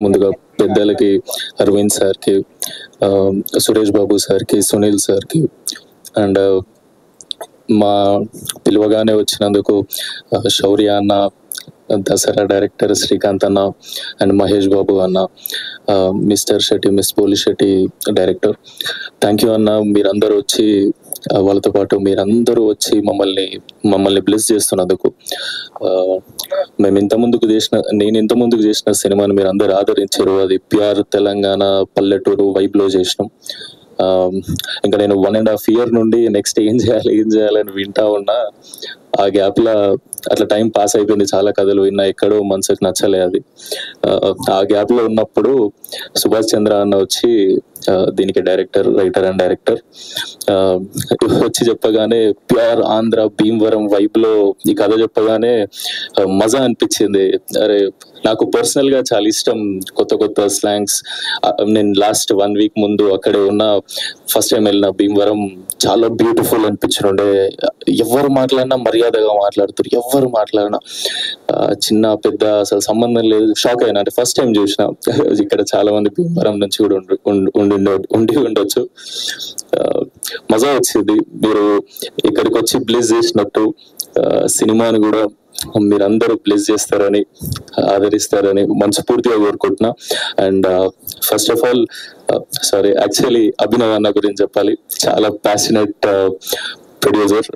ముందుగా పెద్దలకి, అరవింద్ సార్కి, సురేష్ బాబు సార్కి, సునీల్ సార్కి, అండ్ మా పిలువగానే వచ్చినందుకు శౌర్య అన్న, దసరా డైరెక్టర్ శ్రీకాంత్ అన్న, అండ్ మహేష్ బాబు అన్న, మిస్టర్ శెట్టి, మిస్ పోలి శెట్టి డైరెక్టర్. థ్యాంక్ యూ అన్న. మీరందరూ వచ్చి, వాళ్ళతో పాటు మీరందరూ వచ్చి మమ్మల్ని బ్లెస్ చేస్తున్నందుకు. నేను ఇంత ముందుకు చేసిన సినిమాని మీరు అందరూ ఆదరించారు. అది ప్యూర్ తెలంగాణ పల్లెటూరు వైబ్లో చేసినాం. ఇంకా నేను 1.5 year నుండి నెక్స్ట్ ఏం చేయాలని వింటా ఉన్నా. ఆ గ్యాప్లో అట్లా టైం పాస్ అయిపోయింది. చాలా కథలు విన్నా, ఎక్కడో మనసుకు నచ్చలే అది. ఆ గ్యాప్లో ఉన్నప్పుడు సుభాష్ చంద్ర అన్న వచ్చి, దీనికి రైటర్ అండ్ డైరెక్టర్ వచ్చి చెప్పగానే ప్యూర్ ఆంధ్ర భీమవరం వైబ్లో ఈ కథ చెప్పగానే మజా అనిపించింది. అరే, నాకు పర్సనల్ గా చాలా ఇష్టం కొత్త స్లాంగ్స్. నేను లాస్ట్ 1 week ముందు అక్కడే ఉన్న, ఫస్ట్ టైం వెళ్ళిన భీమవరం చాలా బ్యూటిఫుల్ అనిపించుండే. ఎవరు మాట్లాడినా మర్యాదగా మాట్లాడుతారు, ఎవరు మాట్లాడినా చిన్న పెద్ద అసలు సంబంధం లేదు. షాక్ అయినా, అంటే ఫస్ట్ టైం చూసిన. ఇక్కడ చాలా మంది భీమవరం నుంచి కూడా ఉండి ఉండొచ్చు. మజా వచ్చింది. మీరు ఇక్కడికి వచ్చి బ్లెస్ చేసినట్టు సినిమాని కూడా మీరందరూ బ్లెస్ చేస్తారని, ఆదరిస్తారని మనస్ఫూర్తిగా కోరుకుంటున్నా. And first of all sorry, actually Abhinav అన్న గురించి చెప్పాలి. చాలా passionate producer,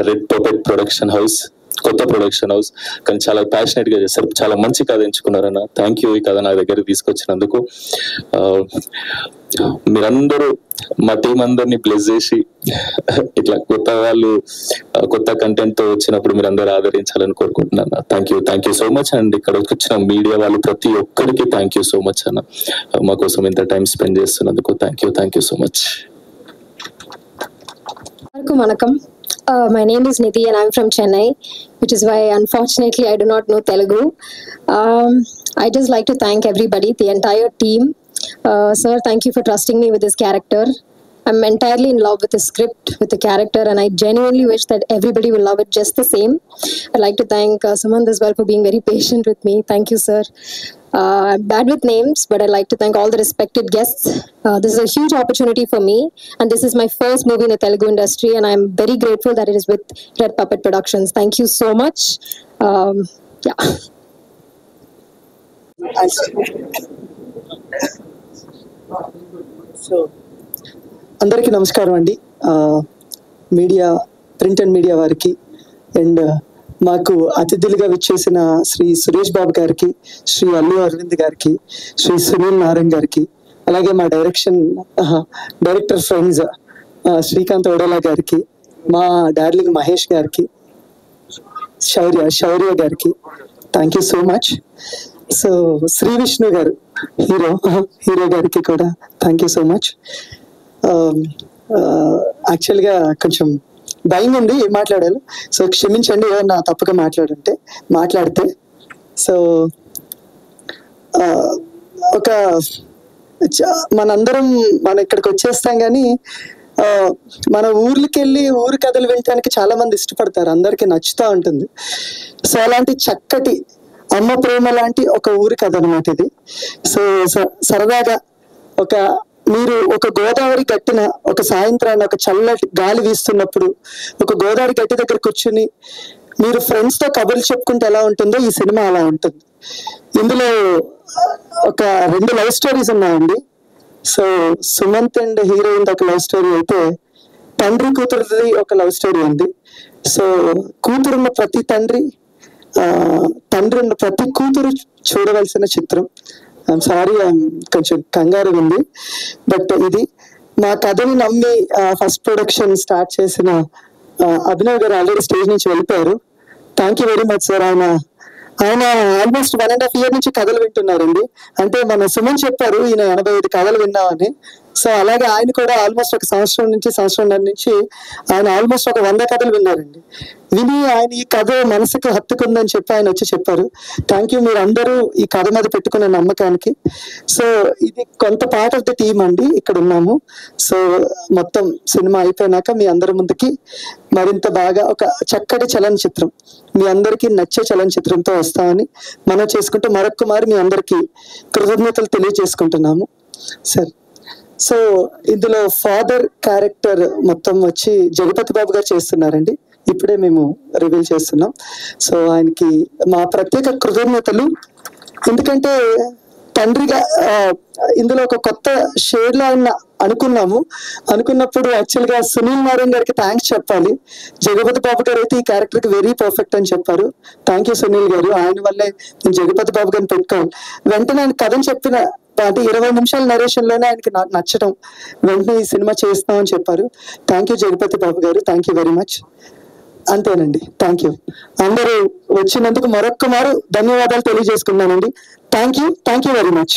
red puppet production house, కొత్త ప్రొడక్షన్ హౌస్, కానీ చాలా ప్యాషనెట్ గా చేస్తారు. చాలా మంచి కథ ఎంచుకున్నారన్న. థ్యాంక్ యూ ఈ కథ నా దగ్గర తీసుకొచ్చినందుకు. మీరందరూ మా టీం అందరినీ బ్లెస్ చేసి ఇట్లా కొత్త కంటెంట్ తో వచ్చినప్పుడు మీరందరూ ఆదరించాలని కోరుకుంటున్నాను. Thank you so much. And ఇక్కడ వచ్చిన మీడియా వాళ్ళు ప్రతి ఒక్కరికి థ్యాంక్ యూ సో మచ్ అన్న. మా కోసం ఇంత టైం స్పెండ్ చేస్తున్నందుకు thank you so much. Vanakkam. My name is Nidhi and I'm from Chennai, which is why unfortunately I do not know Telugu. I just like to thank everybody, the entire team. Sir, thank you for trusting me with this character. I'm entirely in love with the script, with the character, and I genuinely wish that everybody will love it just the same. I'd like to thank Sumant as well for being very patient with me. Thank you, sir. I'm bad with names, but I'd like to thank all the respected guests. This is a huge opportunity for me, and this is my first movie in the Telugu industry, and I'm very grateful that it is with Red Puppet Productions. Thank you so much. Yeah. So, అందరికీ నమస్కారం అండి. Media, print and media వారికి, and మాకు అతిథులుగా విచ్చేసిన శ్రీ సురేష్ బాబు గారికి, శ్రీ అల్లు అరవింద్ గారికి, శ్రీ సునీల్ నారాయణ్ గారికి, అలాగే మా డైరెక్టర్ ఫ్రెండ్స్ శ్రీకాంత్ ఓడేలా గారికి, మా డార్లింగ్ మహేష్ గారికి, శౌర్య గారికి thank you so much. So Sri Vishnu గారు హీరో గారికి కూడా థ్యాంక్ యూ సో మచ్. యాక్చువల్గా కొంచెం భయం ఉంది ఏం మాట్లాడాలి, సో క్షమించండి ఏమన్నా తప్పుగా మాట్లాడితే. సో మనందరం ఇక్కడికి వచ్చేస్తాం, కానీ మన ఊర్లకి వెళ్ళి ఊరు కథలు వినటానికి చాలా మంది ఇష్టపడతారు, అందరికి నచ్చుతూ ఉంటుంది. సో అలాంటి చక్కటి అమ్మ ప్రేమ లాంటి ఒక ఊరి కథ అనమాట ఇది. సో సరదాగా మీరు ఒక గోదావరి గట్టిన ఒక సాయంత్రాన్ని, ఒక చల్లటి గాలి వీస్తున్నప్పుడు ఒక గోదావరి గట్టి దగ్గర కూర్చుని మీరు ఫ్రెండ్స్ తో కబుర్లు చెప్పుకుంటే ఎలా ఉంటుందో ఈ సినిమా అలా ఉంటుంది. ఇందులో ఒక 2 లవ్ స్టోరీస్ ఉన్నాయండి. సో సుమంత్ అండ్ హీరోయిన్ ఒక లవ్ స్టోరీ అయితే, తండ్రి కూతురుది ఒక లవ్ స్టోరీ ఉంది. సో కూతురున్న ప్రతి తండ్రి ఉన్న ప్రతి కూతురు చూడవలసిన చిత్రం. ఐఎమ్ సారీ, కొంచెం కంగారు ఉంది, బట్ ఇది మా కథని నమ్మి ఫస్ట్ ప్రొడక్షన్ స్టార్ట్ చేసిన అభినవ్ గారు ఆల్రెడీ స్టేజ్ నుంచి వెళ్ళిపోయారు. Thank you very much sir. ఆయన ఆల్మోస్ట్ 1.5 year నుంచి కథలు వింటున్నారండి. అంటే మన సుమన్ చెప్పారు ఈయన 85 కథలు విన్నామని. సో అలాగే ఆయన కూడా ఆల్మోస్ట్ ఒక సంవత్సరంన్నర నుంచి ఆయన ఆల్మోస్ట్ ఒక 100 కథలు విన్నారండి. విని ఆయన ఈ కథ మనసుకి హత్తుకుందని చెప్పి ఆయన వచ్చి చెప్పారు. థ్యాంక్ యూ, మీరు అందరూ ఈ కథ మీద పెట్టుకునే నమ్మకానికి. సో ఇది కొంత పార్ట్ ఆఫ్ ద టీమ్ అండి, ఇక్కడ ఉన్నాము. సో మొత్తం సినిమా అయిపోయినాక మీ అందరి ముందుకి మరింత బాగా ఒక చక్కటి చలనచిత్రం, మీ అందరికీ నచ్చే చలనచిత్రంతో వస్తామని మనం చేసుకుంటూ మరొక్కమారి మీ అందరికీ కృతజ్ఞతలు తెలియజేసుకుంటున్నాము. సరే, సో ఇందులో ఫాదర్ క్యారెక్టర్ మొత్తం వచ్చి జగపతి బాబు గారు చేస్తున్నారండి. ఇప్పుడే మేము రివీల్ చేస్తున్నాం. సో ఆయనకి మా ప్రత్యేక కృతజ్ఞతలు. ఎందుకంటే తండ్రిగా ఇందులో ఒక కొత్త షేడ్ లో ఆయన అనుకున్నప్పుడు యాక్చువల్గా సునీల్ నారాయణ గారికి థ్యాంక్స్ చెప్పాలి. జగపతి బాబు గారు అయితే ఈ క్యారెక్టర్ కి వెరీ పర్ఫెక్ట్ అని చెప్పారు. థ్యాంక్ యూ సునీల్ గారు, ఆయన వల్లే నేను జగపతి బాబు గారిని పెట్టుకోవాలి. వెంటనే ఆయన కథను చెప్పిన 20 నిమిషాల నరేషన్ లోనే ఆయనకి నచ్చడం, వెంటనే ఈ సినిమా చేస్తామని చెప్పారు. Thank you Jagapathi Babu garu, thank you very much. అంతేనండి, థ్యాంక్ యూ. అందరూ వచ్చినందుకు మరొక్కమారు ధన్యవాదాలు తెలియజేసుకున్నానండి. Thank you very much.